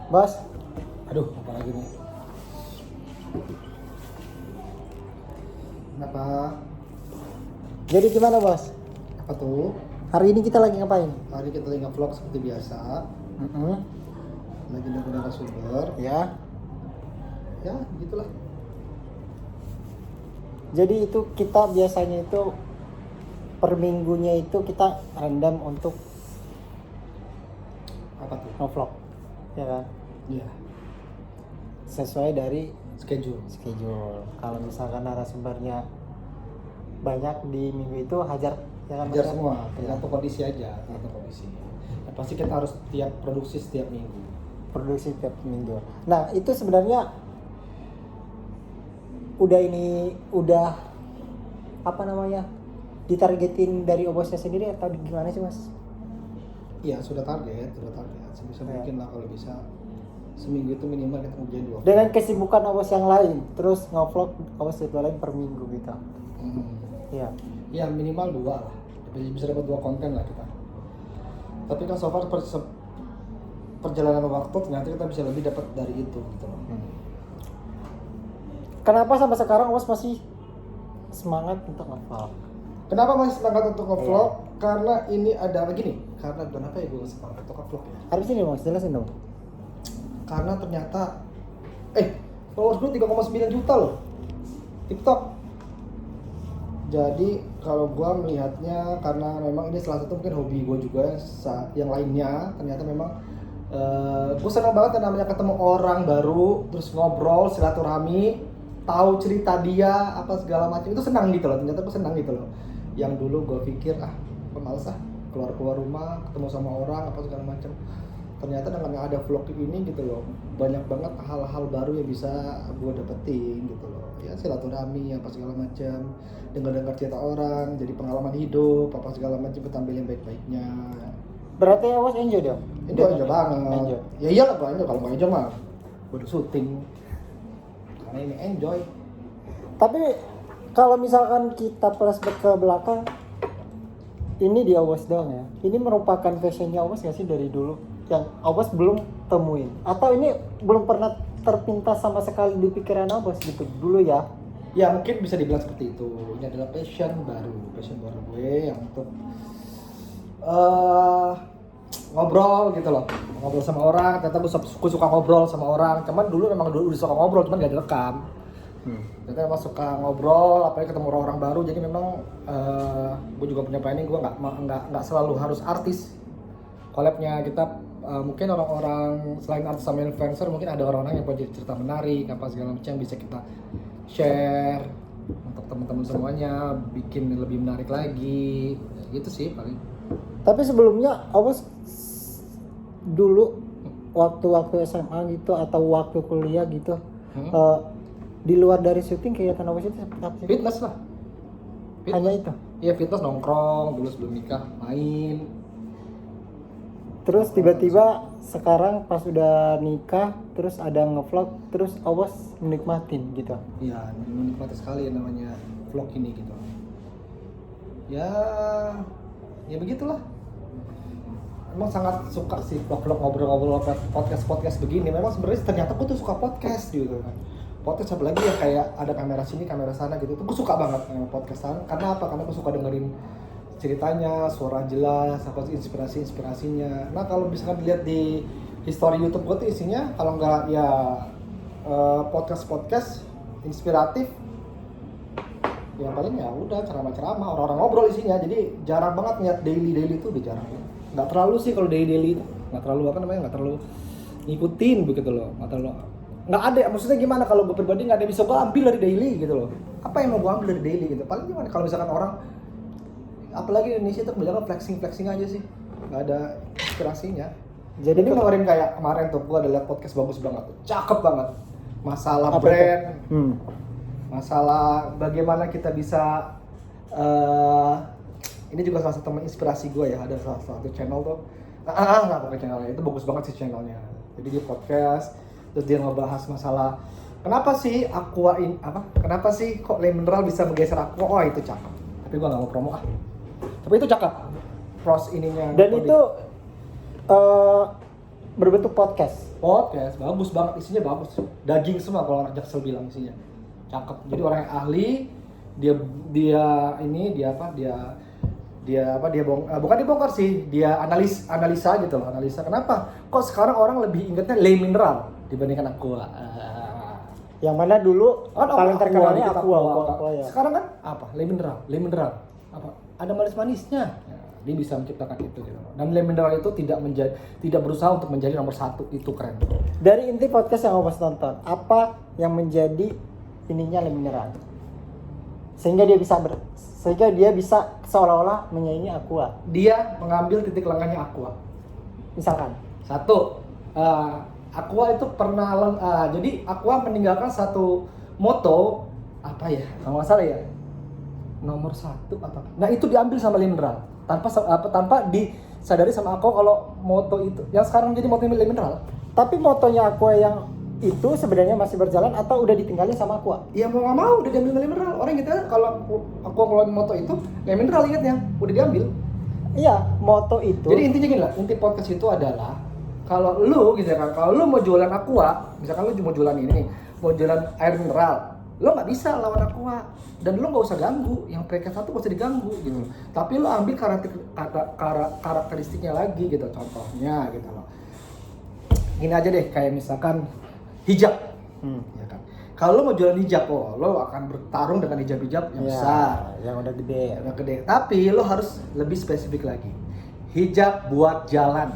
Bos, Aduh, apa lagi nih? Kenapa? jadi gimana bos? Apa tuh? Hari ini kita lagi ngapain? Hari kita lagi nge-vlog seperti biasa. Lagi nunggu narasumber. Ya. Ya, gitulah. Jadi itu kita biasanya itu per minggunya itu kita random untuk Apa tuh? nge-vlog, ya kan? Iya, Sesuai dari schedule. schedule. Kalau misalkan narasumbernya banyak di minggu itu hajar, ya kan? Hajar Mas? semua, Ya. tergantung kondisi aja, tergantung kondisi. Dan pasti kita harus tiap produksi setiap minggu. Produksi tiap minggu. Nah itu sebenarnya udah apa namanya ditargetin dari obosnya sendiri atau gimana sih mas? Iya, sudah target. Sebisa mungkin lah kalau bisa seminggu itu minimal kita ngerjain 2 Dengan kesibukan obos yang lain, terus nge-vlog obos jadwal lain per minggu gitu. Iya. Ya minimal 2 lah, bisa dapat 2 konten lah kita. Tapi kan so far perjalanan waktu ternyata kita bisa lebih dapat dari itu gitu loh. Kenapa sampai sekarang obos masih semangat untuk nge-vlog? Kenapa masih semangat untuk nge-vlog? Karena ini ada lagi nih. Karena kenapa ya gue semangat untuk nge-vlog ya? Harus ini mas, jelasin dong. Karena ternyata followers gue 3,9 juta loh TikTok. Jadi kalau gue melihatnya karena memang ini salah satu mungkin hobi gue juga yang lainnya ternyata memang gue senang banget yang namanya ketemu orang baru terus ngobrol silaturahmi tahu cerita dia apa segala macam itu senang gitu loh, ternyata gue senang gitu loh. Yang dulu gue pikir males keluar rumah ketemu sama orang apa segala macam, ternyata dengan ada vlog ini gitu loh banyak banget hal-hal baru yang bisa gue dapetin gitu loh ya, silaturahmi apa segala macam, dengar cerita orang jadi pengalaman hidup apa segala macam, tampil yang baik-baiknya. Berarti obos enjoy dong? Enjoy banget. Enjoy. Ya iyalah gue enjoy, kalau nggak enjoy mah gue udah syuting. Karena ini enjoy. Tapi kalau misalkan kita flashback ke belakang, ini di obos doang ya. Ini merupakan passionnya obos nggak sih dari dulu? Yang obos belum temuin? Atau ini belum pernah terpintas sama sekali di pikiran obos gitu dulu ya? Ya mungkin bisa dibilang seperti itu. Ini adalah passion baru gue yang untuk ngobrol gitu loh, ngobrol sama orang. Ternyata gue suka ngobrol sama orang. Cuman dulu udah suka ngobrol, cuman gak direkam. Ternyata emang suka ngobrol, apalagi ketemu orang baru. Jadi memang gue juga punya planning, gue nggak selalu harus artis. Collabnya kita mungkin orang-orang selain artis sama influencer, mungkin ada orang-orang yang punya cerita menarik apa segala macam yang bisa kita share untuk teman-teman semuanya, bikin lebih menarik lagi. Ya, gitu sih paling. Tapi sebelumnya obos dulu waktu SMA gitu atau waktu kuliah gitu, di luar dari syuting kegiatan obos itu seperti apa sih? Fitness lah. Hanya itu. Iya, fitness, nongkrong dulu sebelum nikah, main. Terus tiba-tiba sekarang pas udah nikah terus ada ngevlog terus obos menikmatin gitu. Iya, menikmati sekali yang namanya vlog ini gitu. Ya begitulah. Emang sangat suka sih vlog-vlog, ngobrol-ngobrol, podcast begini. Memang sebenarnya ternyata aku tuh suka podcast gitu kan. Podcast apalagi ya kayak ada kamera sini, kamera sana gitu. Tuh gue suka banget podcastan. Karena apa? Karena gue suka dengerin ceritanya, suara jelas, apa inspirasinya. Nah kalau misalkan dilihat di history YouTube gue tuh isinya kalau nggak ya podcast inspiratif, ya paling ya udah ceramah orang-orang ngobrol isinya. Jadi jarang banget lihat daily itu, udah jarang. Nggak terlalu sih kalau daily itu, nggak terlalu ngikutin begitu loh, nggak ada. Maksudnya gimana, kalau gue pribadi nggak ada bisa gue ambil dari daily gitu loh. Apa yang mau gue ambil dari daily gitu? Paling gimana kalau misalkan orang, apalagi di Indonesia tuh kebanyakan flexing aja sih, nggak ada inspirasinya. Jadi ngeluarin kayak kemarin tuh gue ada liat podcast bagus banget, cakep banget, masalah apa brand, masalah bagaimana kita bisa ini juga salah satu inspirasi gue ya. Ada salah satu channel tuh nggak pakai channelnya, itu bagus banget sih channelnya. Jadi dia podcast terus dia ngebahas masalah kenapa sih kenapa sih kok Le Mineral bisa menggeser aqua. Oh itu cakep, tapi gue nggak mau promo tapi itu cakep pros ininya. Dan itu berbentuk podcast. Podcast bagus banget, isinya bagus, daging semua kalau anak Jaksel bilang isinya cakep. Jadi orang yang ahli, bukan dibongkar sih, dia analisa gitu loh, analisa kenapa kok sekarang orang lebih ingatnya Le Mineral dibandingkan Aqua. Yang mana dulu paling terkenalnya Aqua ya. Sekarang kan apa? Le Mineral apa? Ada manis-manisnya. Ya, dia bisa menciptakan itu gitu. Dan Le Mineral itu tidak berusaha untuk menjadi nomor satu, itu keren. Dari inti podcast yang Obas tonton, apa yang menjadi ininya Le Mineral? Sehingga dia bisa seolah-olah menyaingi Aqua. Dia mengambil titik lengahnya Aqua. Misalkan Satu, Aqua itu jadi Aqua meninggalkan satu moto apa ya? Kalau nggak salah ya, nomor 1 apa? Nah itu diambil sama Le Mineral tanpa disadari sama Aqua kalau moto itu yang sekarang jadi moto Le Mineral. tapi motonya Aqua yang itu sebenarnya masih berjalan atau udah ditinggalin sama Aqua? Ya mau nggak mau udah diambil Le Mineral. Orang kita kalau Aqua ngeluarin moto itu Le Mineral ingatnya udah diambil. Iya, moto itu. Jadi intinya gini lah, inti podcast itu adalah kalau lu gitu kan, kalau lu mau jualan Aqua, misalkan lu mau jualan ini, mau jualan air mineral, lu nggak bisa lawan Aqua dan lu nggak usah ganggu, yang peringkat 1 nggak usah diganggu gitu. Tapi lu ambil karakteristiknya lagi gitu, contohnya gitu loh. Gini aja deh, kayak misalkan hijab, ya kan. Kalau lu mau jualan hijab, lu akan bertarung dengan hijab-hijab yang besar, yang udah gede. Tapi lu harus lebih spesifik lagi. Hijab buat jalan.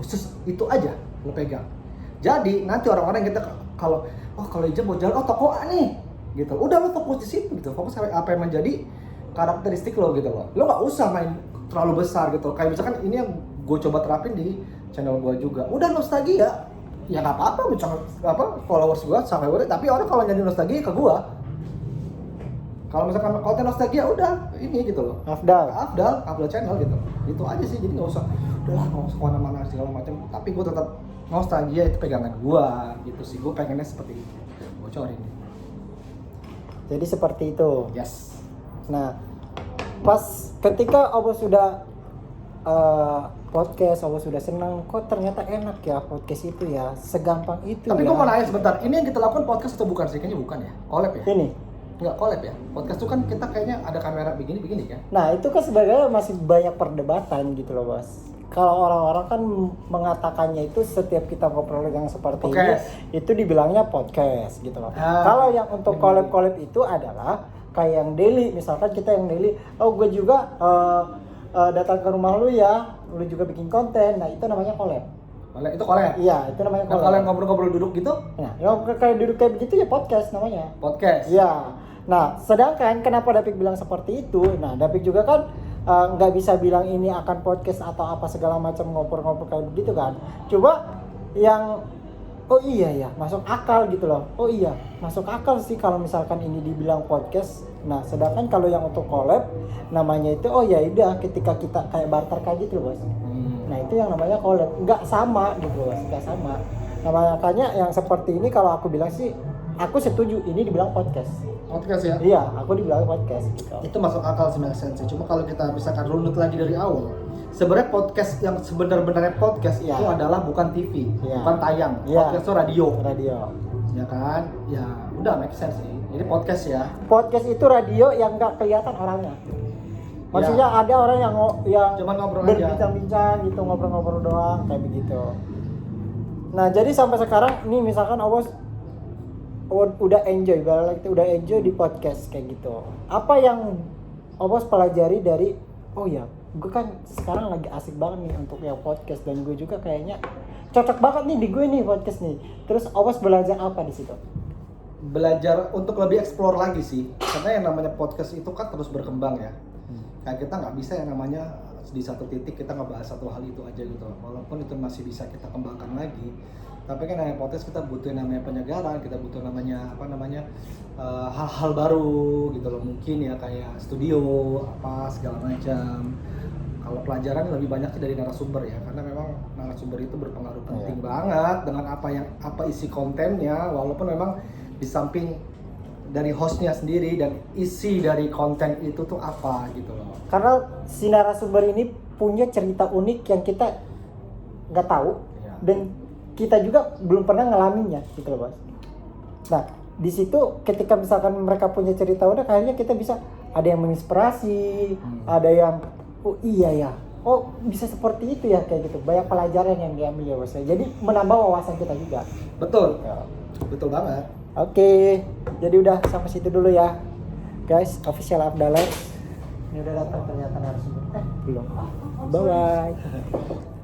Khusus itu aja lo pegang. Jadi nanti orang-orang kita kalau hijab buat jalan, toko A nih gitu. Udah lo fokus di situ gitu. Fokus apa yang menjadi karakteristik lo gitu loh. Lo nggak usah main terlalu besar gitu. Kayak misalkan ini yang gue coba terapin di channel gue juga. Udah nostalgia. Ya nggak apa-apa misalkan followers gue sampai udah, tapi orang kalau nyari nostalgia ke gue. Kalau misalkan konten nostalgia udah ini gitu loh. Afdal channel gitu. Itu aja sih, jadi nggak usah kemana-mana segala macam. Tapi gue tetap nostalgia itu pegangan gue gitu sih. Gue pengennya seperti itu. Bocorin. Jadi seperti itu. Yes. Nah, pas ketika Obos sudah podcast, Obos sudah senang, kok ternyata enak ya podcast itu ya, segampang itu. Tapi ya. gue mau nanya sebentar, ini yang kita lakukan podcast atau bukan sih? Kayaknya bukan ya, collab ya? Ini? Enggak, collab ya? Podcast tuh kan kita kayaknya ada kamera begini kan? Nah itu kan sebenarnya masih banyak perdebatan gitu loh Bos. Kalau orang-orang kan mengatakannya itu setiap kita ngobrol yang seperti ini, itu dibilangnya podcast gitu loh. Kalau yang untuk collab-collab itu adalah kayak yang daily, misalkan kita yang daily, gue juga datang ke rumah lu ya, lu juga bikin konten, nah itu namanya collab. Itu collab? Iya, itu namanya collab. Kalau ngobrol-ngobrol duduk gitu? Nah, kayak duduk kayak begitu ya podcast namanya. Podcast? Iya. Nah, sedangkan kenapa David bilang seperti itu? Nah, David juga kan nggak bisa bilang ini akan podcast atau apa segala macam ngobrol-ngobrol kayak begitu kan. Coba yang masuk akal gitu loh. Masuk akal sih kalau misalkan ini dibilang podcast. Nah, sedangkan kalau yang untuk collab namanya itu udah ketika kita kayak barter kayak gitu loh, Bos. Nah, itu yang namanya collab. Nggak sama gitu, Bos. Nggak sama. Nah, makanya yang seperti ini kalau aku bilang sih aku setuju ini dibilang podcast. Podcast ya? Iya, aku dibilang podcast gitu. Itu masuk akal sih, make sense. Cuma kalau kita misalkan runut lagi dari awal, sebenarnya podcast yang sebenar-benarnya podcast itu adalah bukan TV, bukan tayang. Podcast itu radio. Ya kan? Ya udah make sense sih. Jadi podcast ya. Podcast itu radio yang nggak kelihatan orangnya. Maksudnya ada orang yang cuman ngobrol aja, berbincang-bincang gitu, ngobrol-ngobrol doang kayak begitu. Nah, jadi sampai sekarang nih misalkan Obos udah enjoy di podcast kayak gitu. Apa yang Obos pelajari dari gue kan sekarang lagi asik banget nih untuk yang podcast dan gue juga kayaknya cocok banget nih di gue nih podcast nih. Terus Obos belajar apa di situ? Belajar untuk lebih explore lagi sih. Karena yang namanya podcast itu kan terus berkembang ya. Kayak kita nggak bisa yang namanya di satu titik kita ngebahas satu hal itu aja gitu. Walaupun itu masih bisa kita kembangkan lagi. Tapi kan namanya podcast kita butuh namanya penyegaran, kita butuh namanya hal-hal baru gitu loh, mungkin ya kayak studio apa segala macam. Kalau pelajaran lebih banyak sih dari narasumber ya, karena memang narasumber itu berpengaruh penting banget dengan apa isi kontennya, walaupun memang di samping dari hostnya sendiri dan isi dari konten itu tuh apa gitu loh. Karena si narasumber ini punya cerita unik yang kita nggak tahu Iya. dan kita juga belum pernah ngalaminnya gitu loh bos. Nah di situ ketika misalkan mereka punya cerita udah kayaknya kita bisa ada yang menginspirasi, ada yang oh iya ya, oh bisa seperti itu ya kayak gitu. Banyak pelajaran yang diambil ya bos. Jadi menambah wawasan kita juga. Betul. Ya. Betul banget. Oke, jadi udah sampai situ dulu ya, guys. Official Abdallah. Ini udah datang ternyata narasumber. Belum. Bye bye.